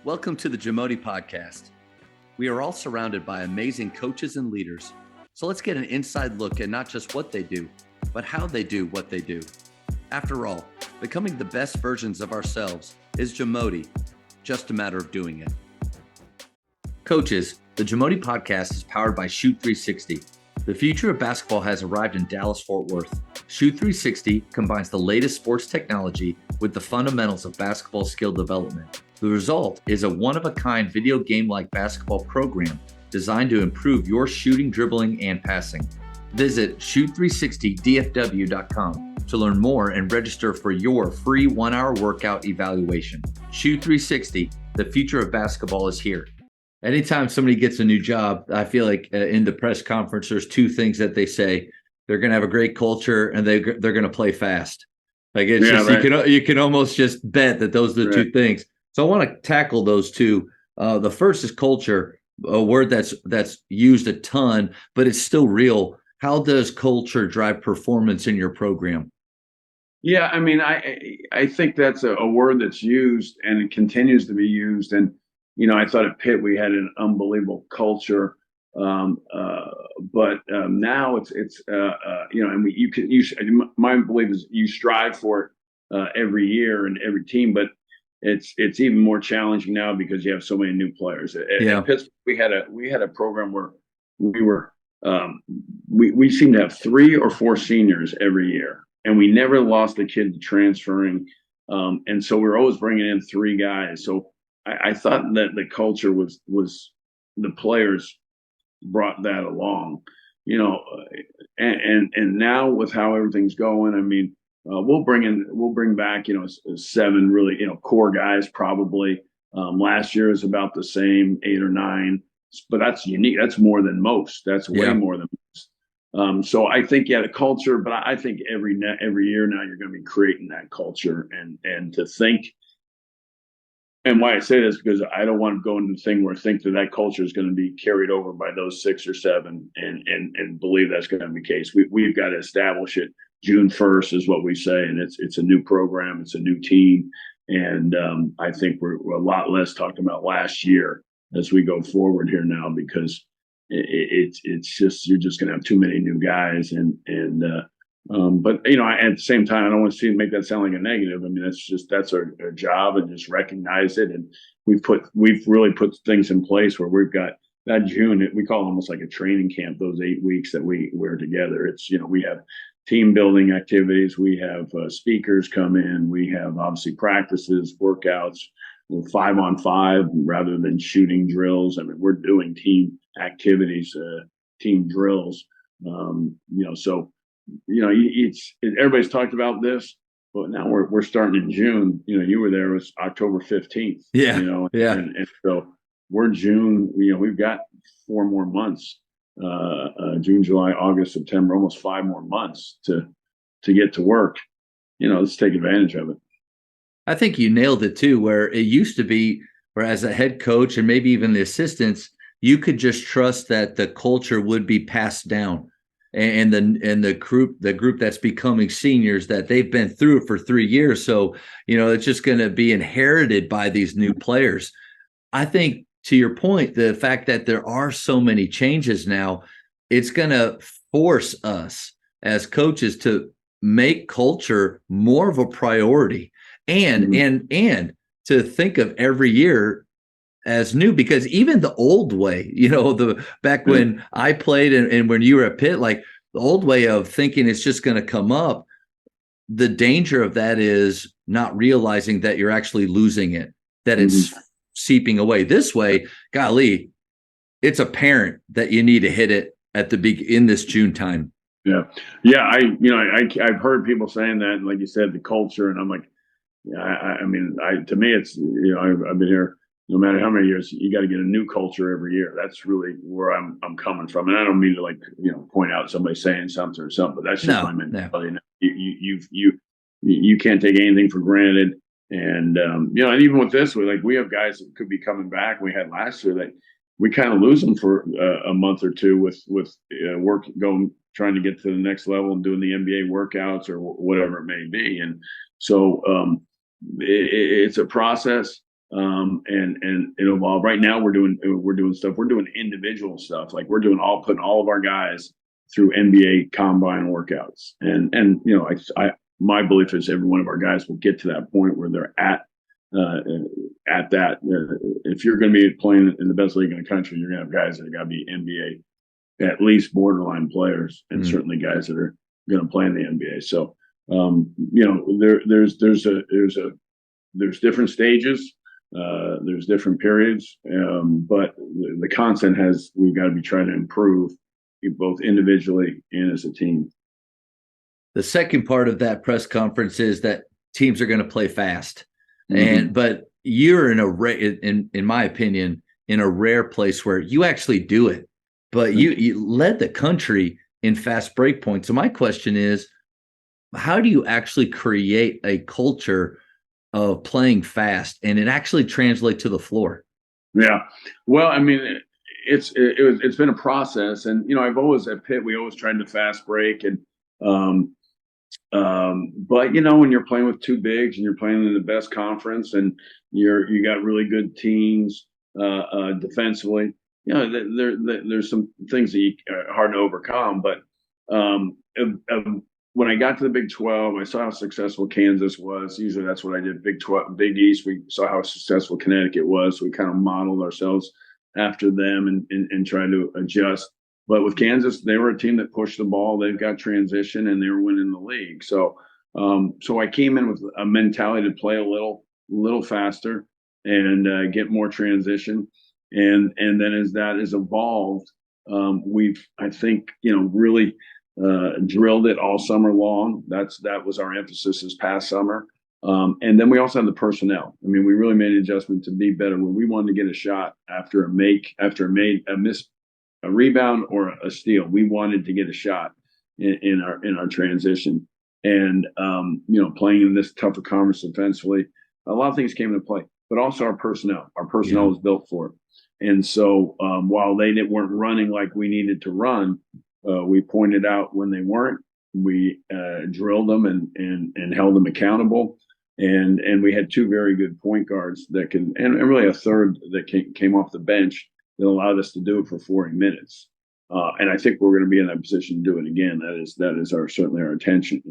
Welcome to the Jamodi podcast. We are all surrounded by amazing coaches and leaders. So let's get an inside look at not just what they do, but how they do what they do. After all, becoming the best versions of ourselves is Jamodi, just a matter of doing it. Coaches, the Jamodi podcast is powered by Shoot 360. The future of basketball has arrived in Dallas-Fort Worth. Shoot 360 combines the latest sports technology with the fundamentals of basketball skill development. The result is a one-of-a-kind video game-like basketball program designed to improve your shooting, dribbling, and passing. Visit shoot360dfw.com to learn more and register for your free 1-hour workout evaluation. Shoot 360, the future of basketball is here. Anytime somebody gets a new job, I feel like in the press conference, there's two things that they say. They're going to have a great culture and they're going to play fast. Like it's right. You can almost just bet that those are the two things. So I want to tackle those two. The first is culture, a word that's used a ton, but it's still real. How does culture drive performance in your program? Yeah, I mean, I think that's a word that's used and it continues to be used. And I thought at Pitt we had an unbelievable culture, but now it's and my belief is you strive for it every year and every team, but it's even more challenging now because you have so many new players. At Pittsburgh, we had a program where we seemed to have 3 or 4 seniors every year, and we never lost a kid to transferring, and so we were always bringing in 3 guys. So I thought that the culture was the players brought that along, and now with how everything's going, I mean, we'll bring back 7 really core guys probably. Last year is about the same, 8 or 9, but that's unique. That's more than most. That's way more than most. So I think the culture, but I think every year now you're going to be creating that culture and to think. And why I say this because I don't want to go into the thing where I think that culture is going to be carried over by those 6 or 7 and believe that's going to be the case. We've got to establish it. June 1st is what we say, and it's a new program, it's a new team, and I think we're a lot less talking about last year as we go forward here now because it's just you're just going to have too many new guys but at the same time, I don't want to make that sound like a negative. I mean, that's our job, and just recognize it. And we've really put things in place where we've got that June. We call it almost like a training camp. Those 8 weeks that we're together. It's we have team building activities. We have speakers come in. We have obviously practices, workouts, 5-on-5 rather than shooting drills. I mean, we're doing team activities, team drills. So. Everybody's talked about this, but now we're starting in June. You were there, it was October 15th. Yeah. And so we're June. We've got 4 more months. June, July, August, September, almost 5 more months to get to work. Let's take advantage of it. I think you nailed it too, where it used to be where as a head coach and maybe even the assistants, you could just trust that the culture would be passed down. And the group that's becoming seniors, that they've been through it for 3 years. So, it's just going to be inherited by these new players. I think to your point, the fact that there are so many changes now, it's going to force us as coaches to make culture more of a priority and to think of every year as new, because even the old way, back when I played and when you were at Pitt, like the old way of thinking it's just going to come up. The danger of that is not realizing that you're actually losing it, that it's seeping away. This way, golly, it's apparent that you need to hit it in this June time. Yeah. I've heard people saying that, and like you said, the culture, and I'm like, to me, it's I've been here. No matter how many years, you got to get a new culture every year. That's really where I'm coming from, and I don't mean to point out somebody saying something or something, but that's just my mentality. No. You can't take anything for granted, and and even with this, we have guys that could be coming back. We had last year that we kind of lose them for a month or two with work trying to get to the next level and doing the NBA workouts or whatever it may be, and so it's a process. and it evolved. Right now, we're doing stuff. We're doing individual stuff. Like we're doing putting all of our guys through NBA combine workouts, and my belief is every one of our guys will get to that point where they're at that. If you're going to be playing in the best league in the country, you're going to have guys that are going to be NBA, at least borderline players, and certainly guys that are going to play in the NBA. So, there's different stages, there's different periods, but the constant we've got to be trying to improve both individually and as a team. The second part of that press conference is that teams are going to play fast. But you're in my opinion, in a rare place where you actually do it, but you led the country in fast break points. So my question is, how do you actually create a culture of playing fast and it actually translates to the floor? Yeah. Well, I mean, it's been a process, and I've always at Pitt, we always tried to fast break, and but when you're playing with two bigs and you're playing in the best conference and you got really good teams defensively, there's some things that are hard to overcome. But when I got to the Big 12, I saw how successful Kansas was. Usually that's what I did. Big 12, Big East, we saw how successful Connecticut was. So we kind of modeled ourselves after them and tried to adjust. But with Kansas, they were a team that pushed the ball. They've got transition, and they were winning the league. So, so I came in with a mentality to play a little faster and get more transition. And then as that has evolved, we've, I think, really drilled it all summer long. That was our emphasis this past summer. And then we also have the personnel. I mean, we really made an adjustment to be better when we wanted to get a shot after a miss, a rebound or a steal. We wanted to get a shot in our transition, and playing in this tougher conference defensively, a lot of things came into play. But also our personnel. Our personnel was built for it, and so while they weren't running like we needed to run, we pointed out when they weren't. We drilled them and held them accountable, and we had two very good point guards that can, and really a third that came off the bench that allowed us to do it for 40 minutes. And I think we're going to be in that position to do it again. That is certainly our intention.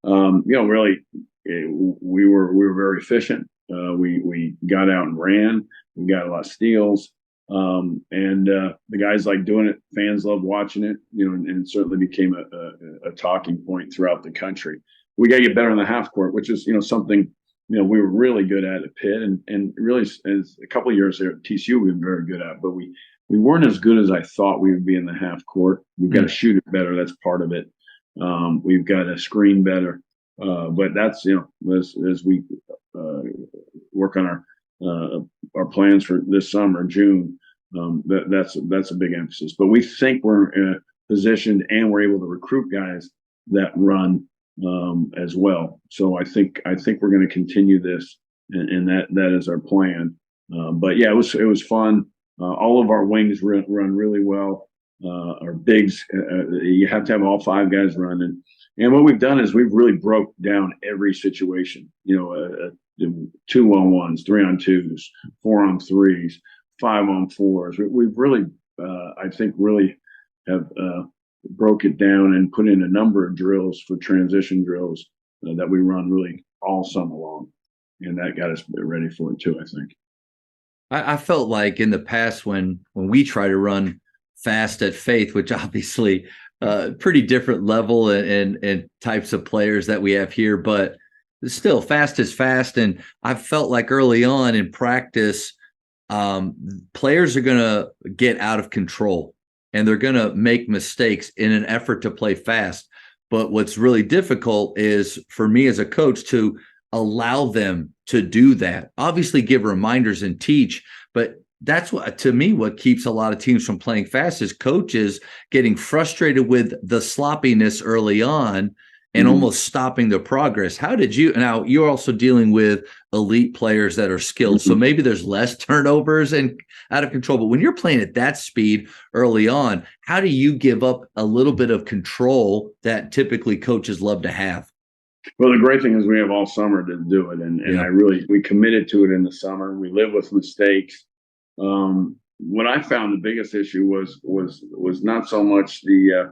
And really, we were very efficient. We got out and ran. We got a lot of steals. And the guys like doing it. Fans love watching it. And certainly became a talking point throughout the country. We got to get better in the half court, which is something we were really good at Pitt, and really as a couple of years there at TCU we've been very good at, but we weren't as good as I thought we would be in the half court. We've got to shoot it better. That's part of it. We've got to screen better. But that's as we work on our plans for this summer, June. That's a big emphasis. But we think we're positioned and we're able to recruit guys that run as well. So I think we're going to continue this, and that is our plan. But yeah, it was fun. All of our wings run really well. Our bigs, you have to have all five guys running. And what we've done is we've really broke down every situation. 2-on-1s, 3-on-2s, 4-on-3s, 5-on-4s. We've really, I think, really have broke it down and put in a number of drills for transition drills that we run really all summer long, and that got us ready for it too, I think. I felt like in the past when we try to run fast at Faith, which obviously pretty different level and types of players that we have here, but still fast is fast. And I felt like early on in practice, players are going to get out of control and they're going to make mistakes in an effort to play fast. But what's really difficult is for me as a coach to allow them to do that. Obviously give reminders and teach, but that's what, to me, what keeps a lot of teams from playing fast is coaches getting frustrated with the sloppiness early on and almost stopping the progress. How did you, now you're also dealing with elite players that are skilled, so maybe there's less turnovers and out of control, but when you're playing at that speed early on, how do you give up a little bit of control that typically coaches love to have? Well, the great thing is we have all summer to do it, and Yeah. we committed to it in the summer. We live with mistakes. What I found the biggest issue was not so much the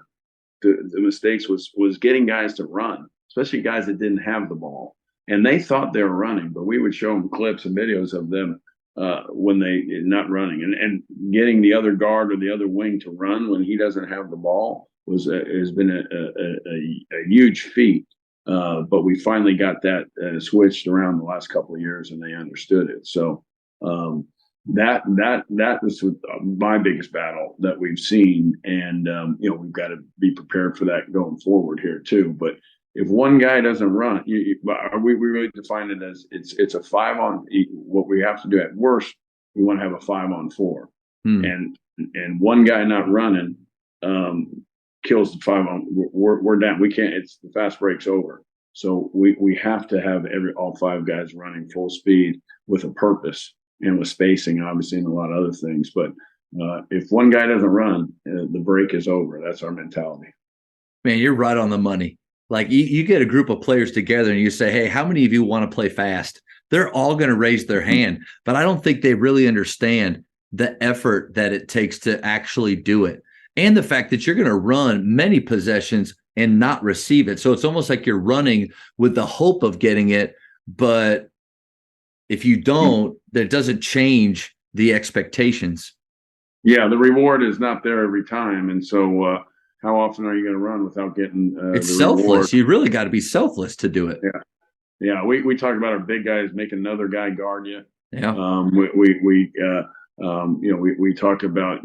mistakes was getting guys to run, especially guys that didn't have the ball, and they thought they were running, but we would show them clips and videos of them when they not running, and getting the other guard or the other wing to run when he doesn't have the ball has been a huge feat. But we finally got that switched around the last couple of years, and they understood it. So um, that was my biggest battle that we've seen, and we've got to be prepared for that going forward here too. But if one guy doesn't run, we really define it as it's a 5 on. What we have to do at worst, we want to have a 5 on 4, Hmm. and one guy not running kills the 5 on. We're down. We can't. It's the fast break's over. So we have to have all 5 guys running full speed with a purpose and with spacing, obviously, and a lot of other things. But if one guy doesn't run, the break is over. That's our mentality. Man, you're right on the money. Like you get a group of players together and you say, hey, how many of you want to play fast? They're all going to raise their hand, but I don't think they really understand the effort that it takes to actually do it. And the fact that you're going to run many possessions and not receive it. So it's almost like you're running with the hope of getting it, but if you don't, that doesn't change the expectations. Yeah, the reward is not there every time, and so how often are you going to run without getting It's the reward? selfless. You really got to be selfless to do it. Yeah, yeah. We talk about our big guys making another guy guard you. Yeah. We talk about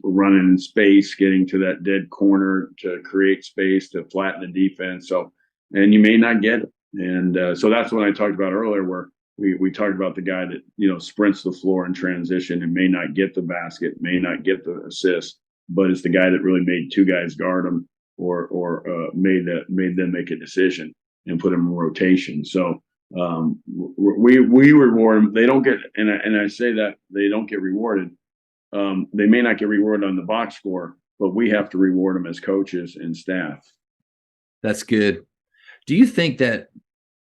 running in space, getting to that dead corner to create space to flatten the defense. So, and you may not get it, and so that's what I talked about earlier, where we talked about the guy that sprints the floor in transition and may not get the basket, may not get the assist, but it's the guy that really made 2 guys guard him or made them make a decision and put him in rotation. So we reward them. They don't get, and I say that they don't get rewarded. They may not get rewarded on the box score, but we have to reward them as coaches and staff. That's good. Do you think that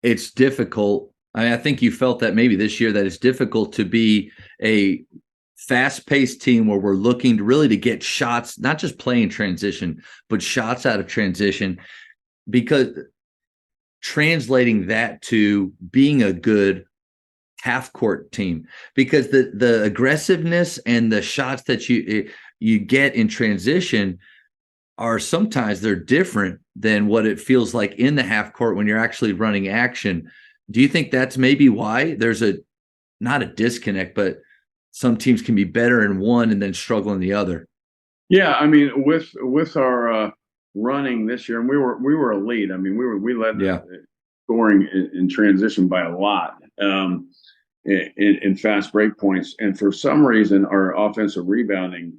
it's difficult? I think you felt that maybe this year that it's difficult to be a fast-paced team where we're looking to really to get shots, not just playing transition, but shots out of transition, because translating that to being a good half-court team, because the aggressiveness and the shots that you get in transition are sometimes they're different than what it feels like in the half court when you're actually running action. Do you think that's maybe why there's not a disconnect, but some teams can be better in one and then struggle in the other? Yeah, I mean, with our running this year, and we were elite. I mean, we led Yeah. the scoring in transition by a lot in fast break points, and for some reason, our offensive rebounding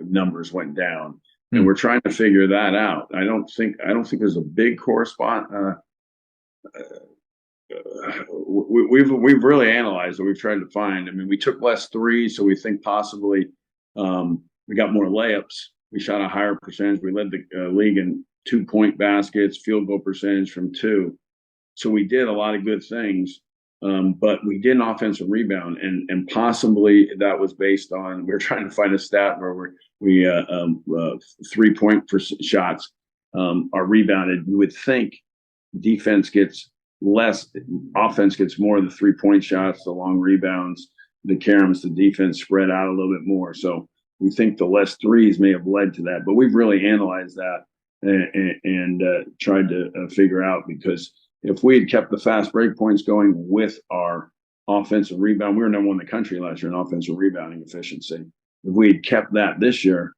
numbers went down, and we're trying to figure that out. I don't think there's a big correspond. We've really analyzed it. We've tried to find. I mean, we took less threes, so we think possibly we got more layups. We shot a higher percentage. We led the league in 2-point baskets, field goal percentage from 2. So we did a lot of good things, but we did an offensive rebound, and possibly that was based on we were trying to find a stat where we 3-point shots are rebounded. You would think defense gets less, offense gets more of the 3-point shots, the long rebounds, the caroms, the defense spread out a little bit more. So we think the less threes may have led to that, but we've really analyzed that and tried to figure out, because if we had kept the fast break points going with our offensive rebound, we were number 1 in the country last year in offensive rebounding efficiency. If we had kept that this year,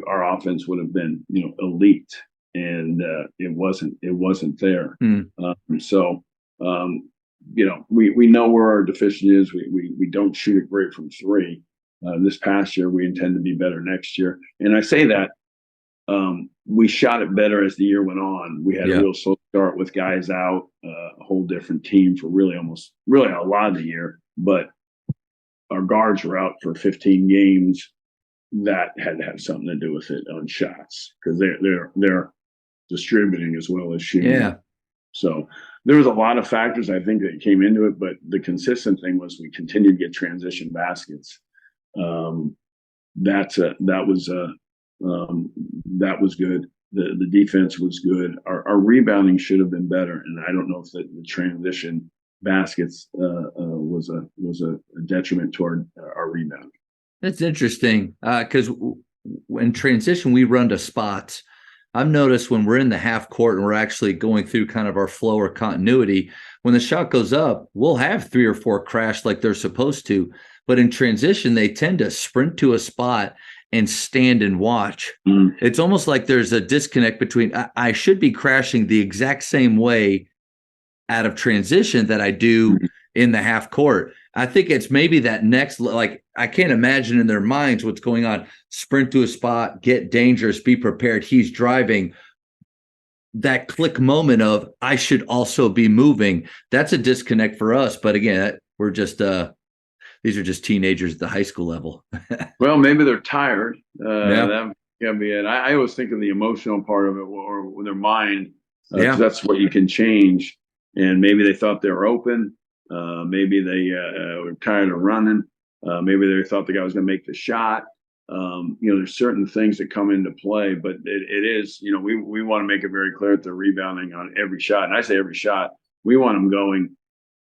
our offense would have been elite, and it wasn't there. So we know where our deficiency is. We don't shoot it great from 3. This past year, we intend to be better next year. And I say that we shot it better as the year went on. We had a real slow start with guys out, a whole different team for really a lot of the year. But our guards were out for 15 games. That had to have something to do with it on shots, because they're distributing as well as shooting. Yeah. So there was a lot of factors I think that came into it, but the consistent thing was we continued to get transition baskets. Um, that was that was good. The defense was good. Our rebounding should have been better, and I don't know if the transition baskets was a detriment toward our rebound. That's interesting because in transition we run to spots. I've noticed when we're in the half court and we're actually going through kind of our flow or continuity, when the shot goes up, we'll have 3 or 4 crash like they're supposed to. But in transition, they tend to sprint to a spot and stand and watch. Mm. It's almost like there's a disconnect between I should be crashing the exact same way out of transition that I do in the half court. I think it's maybe that next, like, I can't imagine in their minds what's going on. Sprint to a spot, get dangerous, be prepared. He's driving. That click moment of I should also be moving. That's a disconnect for us. But again, we're just these are just teenagers at the high school level. Well, maybe they're tired. Yeah. That can be it. I always think of the emotional part of it, or their mind. Yeah. That's what you can change. And maybe they thought they were open. Maybe they were tired of running. Maybe they thought the guy was going to make the shot. There's certain things that come into play, but it is, we want to make it very clear that they're rebounding on every shot. And I say every shot, we want them going.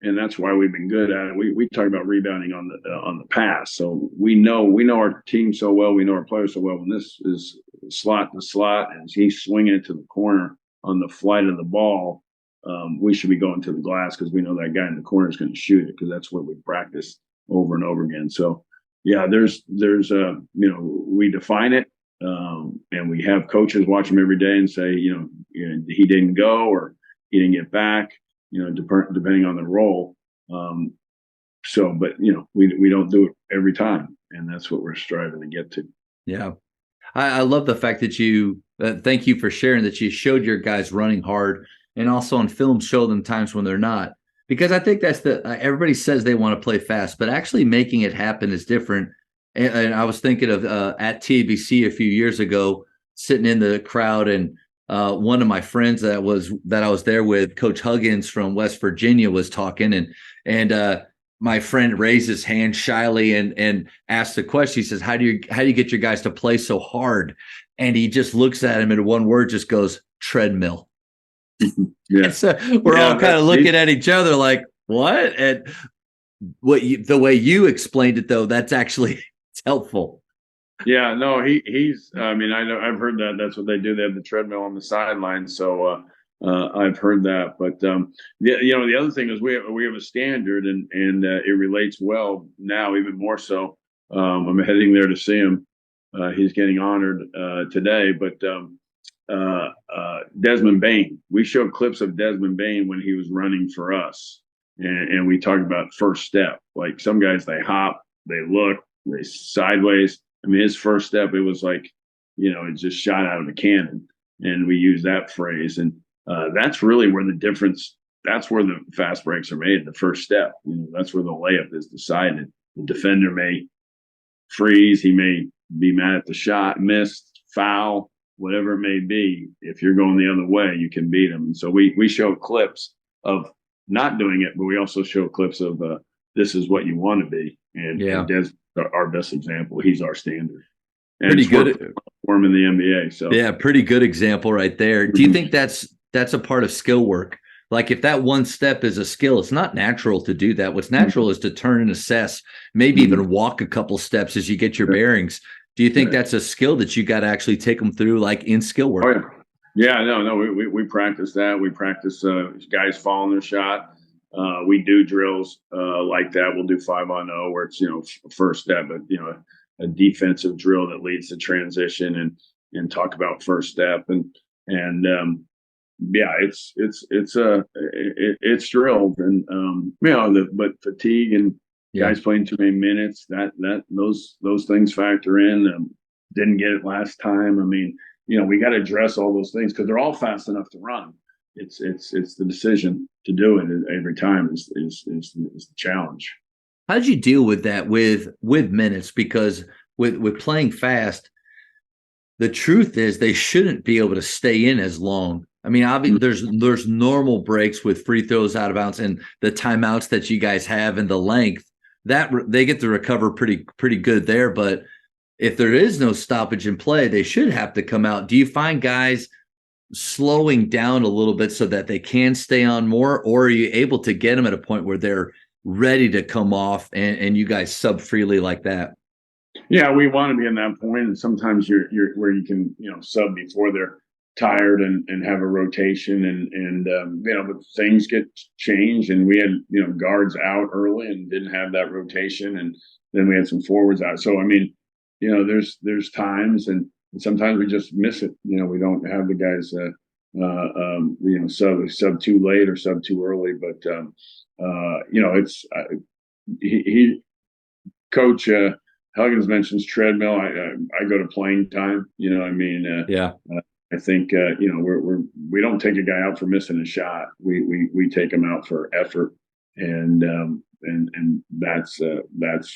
And that's why we've been good at it. We talk about rebounding on the pass. So we know our team so well. We know our players so well. When this is slot to slot and he's swinging it to the corner on the flight of the ball, we should be going to the glass because we know that guy in the corner is going to shoot it because that's what we practice over and over again. So, yeah, there's we define it, and we have coaches watch him every day and say, he didn't go or he didn't get back, depending on the role. But we don't do it every time, and that's what we're striving to get to. Yeah. I love the fact that you thank you for sharing that you showed your guys running hard and also on film show them times when they're not, because I think that's everybody says they want to play fast, but actually making it happen is different. And I was thinking of at TBC a few years ago, sitting in the crowd, and one of my friends that I was there with, Coach Huggins from West Virginia, was talking, and my friend raised his hand shyly and asked the question. He says, "How do you get your guys to play so hard?" And he just looks at him and one word just goes, treadmill. Yeah. So we're all kind of looking at each other like, what? And the way you explained it, though, that's actually it's helpful. Yeah, no, he's. I mean, I know I've heard that. That's what they do. They have the treadmill on the sideline. So I've heard that. But the other thing is we have a standard, and it relates well now, even more so. I'm heading there to see him. He's getting honored today, but. Desmond Bain. We showed clips of Desmond Bain when he was running for us, and we talked about first step. Like some guys, they hop, they look, they sideways. I mean, his first step, it was like, it just shot out of a cannon, and we use that phrase, and that's really where the difference. That's where the fast breaks are made. The first step, that's where the layup is decided. The defender may freeze, he may be mad at the shot, missed, foul. Whatever it may be, if you're going the other way, you can beat them. And so we show clips of not doing it, but we also show clips of this is what you want to be. And Des, our best example, he's our standard. And pretty good for him in the NBA. So yeah, pretty good example right there. Do you think that's a part of skill work? Like if that one step is a skill, it's not natural to do that. What's natural is to turn and assess, maybe even walk a couple steps as you get your bearings. Do you think that's a skill that you got to actually take them through, like in skill work? Oh, yeah. No. We practice that. We practice guys following their shot. We do drills like that. We'll do 5-on-0 where it's first step, but a defensive drill that leads to transition and talk about first step and it's drilled and but fatigue and. Guys playing too many minutes, those things factor in. Didn't get it last time. I mean, we got to address all those things because they're all fast enough to run. It's the decision to do it every time is the challenge. How did you deal with that with minutes? Because with playing fast, the truth is they shouldn't be able to stay in as long. I mean, obviously, there's normal breaks with free throws out of bounds and the timeouts that you guys have and the length that they get to recover pretty good there. But if there is no stoppage in play, they should have to come out. Do you find guys slowing down a little bit so that they can stay on more, or are you able to get them at a point where they're ready to come off and you guys sub freely like that? Yeah, we want to be in that point, and sometimes you're where you can sub before they're tired and have a rotation but things get changed, and we had guards out early and didn't have that rotation, and then we had some forwards out. So I mean, there's times and sometimes we just miss it. We don't have the guys sub too late or sub too early, but it's he coach. Huggins mentions treadmill. I go to playing time. Yeah. I think we don't take a guy out for missing a shot. We take him out for effort, and that's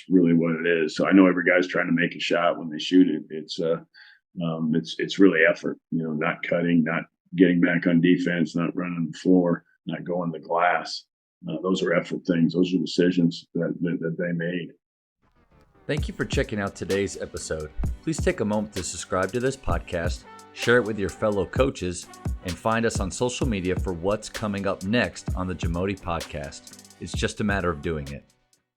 really what it is. So I know every guy's trying to make a shot when they shoot it. It's really effort. Not cutting, not getting back on defense, not running the floor, not going to glass. Those are effort things. Those are decisions that they made. Thank you for checking out today's episode. Please take a moment to subscribe to this podcast, share it with your fellow coaches, and find us on social media for what's coming up next on the Jamodi podcast. It's just a matter of doing it.